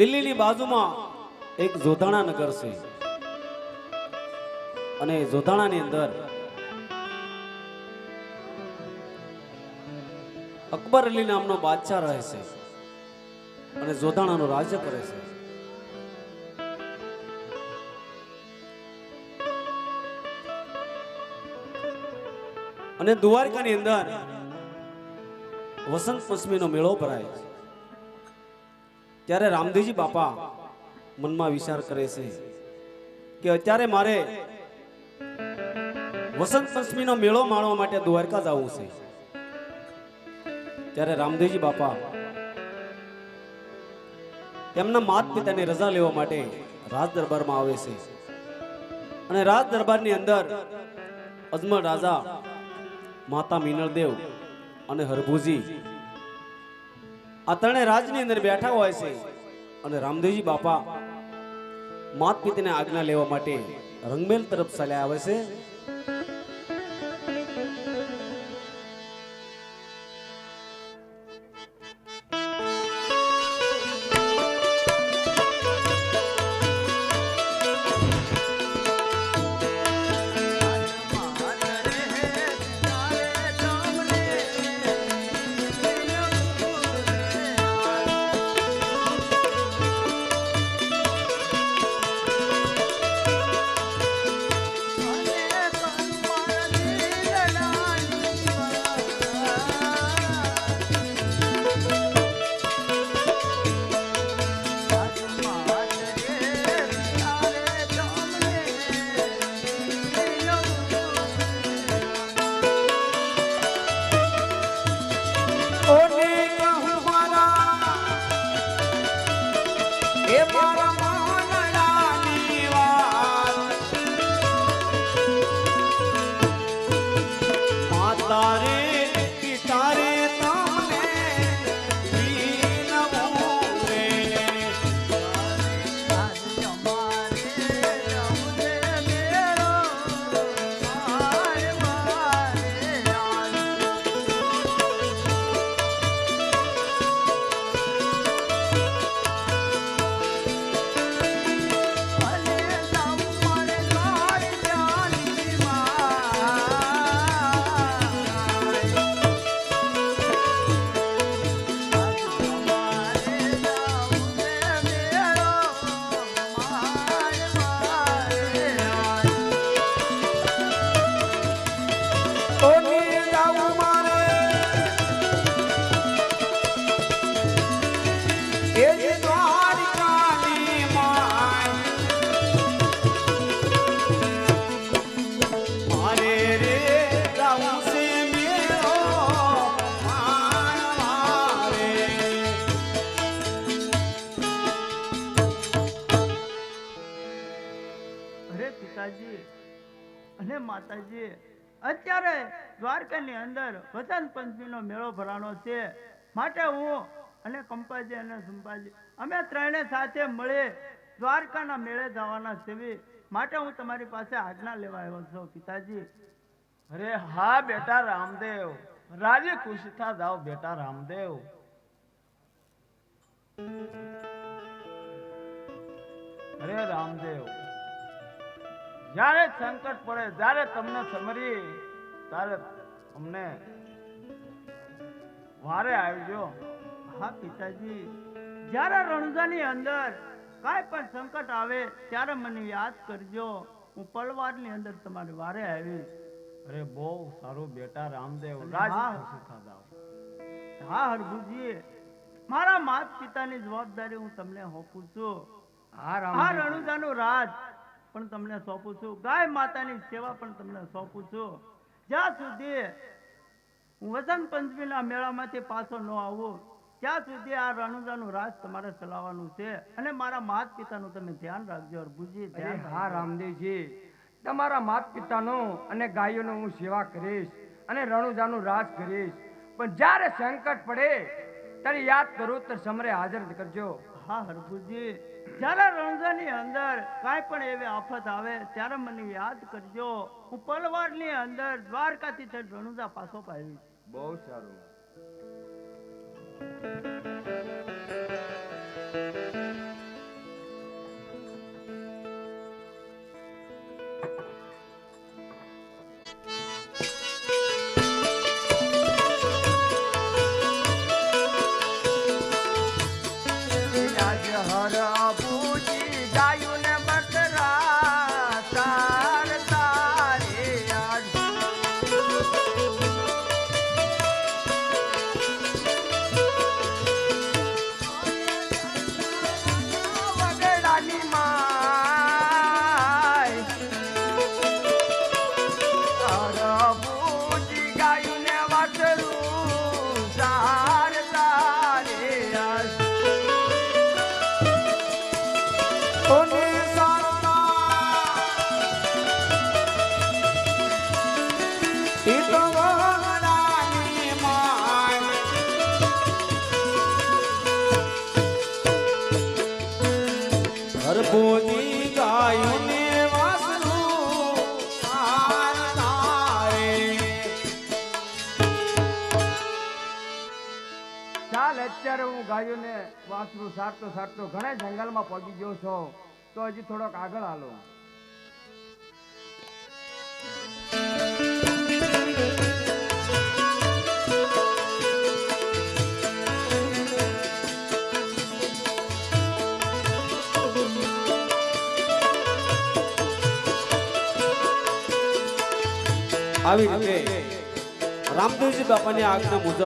દિલ્હીની બાજુમાં એક જોધાણા નગર છે અને જોધાણાની અંદર અકબર અલી નામનો બાદશાહ રહે છે અને જોધાણાનું રાજ્ય કરે છે. અને દ્વારકાની અંદર વસંત પંચમીનો મેળો ભરાય છે. ત્યારે રામદેવજી બાપા મનમાં વિચાર કરે છે કે અત્યારે મારે વસંત પંચમીનો મેળો માણવા માટે દ્વારકા જવું છે. ત્યારે રામદેવજી બાપા તેમના માત પિતાની રજા લેવા માટે રાજ દરબારમાં આવે છે. અને રાજ દરબારની અંદર અજમલ રાજા, માતા મીનળદેવ અને હરભુજી આ ત્રણે રાજની અંદર બેઠા હોય છે. અને રામદેવજી બાપા માત પિતાની આજ્ઞા લેવા માટે રંગમેલ તરફ ચાલ્યા આવે છે. અને માતાજી અત્યારે દ્વારકાની અંદર વસંત પંચમીનો મેળો ભરાણો છે. માટે હું અને કંપાજી અને સંપાજી અમે ત્રણે સાથે મળી દ્વારકાના મેળે જવાના છે. માટે હું તમારી પાસે આજ્ઞા લેવા આવ્યો છું પિતાજી. અરે હા બેટા રામદેવ, રાજી ખુશી થા જાઓ બેટા રામદેવ. અરે રામદેવ, જ્યારે સંકટ પડે, જ્યારે તમને સમરી, ત્યારે અમને વારે આવજો. હા પિતાજી, જ્યારે રણજાની અંદર કાંઈ પણ સંકટ આવે ત્યારે મને યાદ કરજો. હું પલવારની અંદર તમારી વારે આવીશ. અરે બહુ સારું બેટા રામદેવ, રાજી ખુશી થા જાઓ. હા હરભુજી, મારા માત પિતાની જવાબદારી હું તમને સોંપું છું. આ રણુજાનું રાજ પણ તમને સોંપું છું. ગાય માતાની સેવા પણ તમને સોંપું છું. જ્યાં સુધી હું વસંત પંચમીના મેળામાંથી પાછો ન આવું ત્યાં સુધી આ રણુજાનું રાજ તમારે ચલાવવાનું છે. અને મારા માત પિતાનું તમે ધ્યાન રાખજો હરભુજી. હા રામદેવજી, તમારા માત પિતાનું અને ગાયોનું હું સેવા કરીશ અને રણુજાનું રાજ કરીશ. પણ જ્યારે સંકટ પડે ત્યારે યાદ કરું તો સમરે હાજર કરજો. હા હરભુજી, જ્યારે રણજાની અંદર કાંઈ પણ એવી આફત આવે ત્યારે મને યાદ કરજો. હું પલવારની અંદર દ્વારકાથી રણુજા પાછો પાવીશ. બહુ સારું. આજ હરભુજી ગાયું ને બકરા તાર તારે આજ વગડાની માય હરભુજી ગાયું ને વાસરું તાર તારે આજ કોને સારતા ઈ તો વગડાની માય હરભુજી ગાયું ને વાસરું તાર તારે ચાલ અત્યારે હું ગાયું ને વાસરું સારતો સારતો ઘણા જંગલમાં પહોંચી ગયો છો તો હજી થોડોક આગળ હાલો આવી રીતે રામદેવજી બાપાની આજ્ઞા મુજબ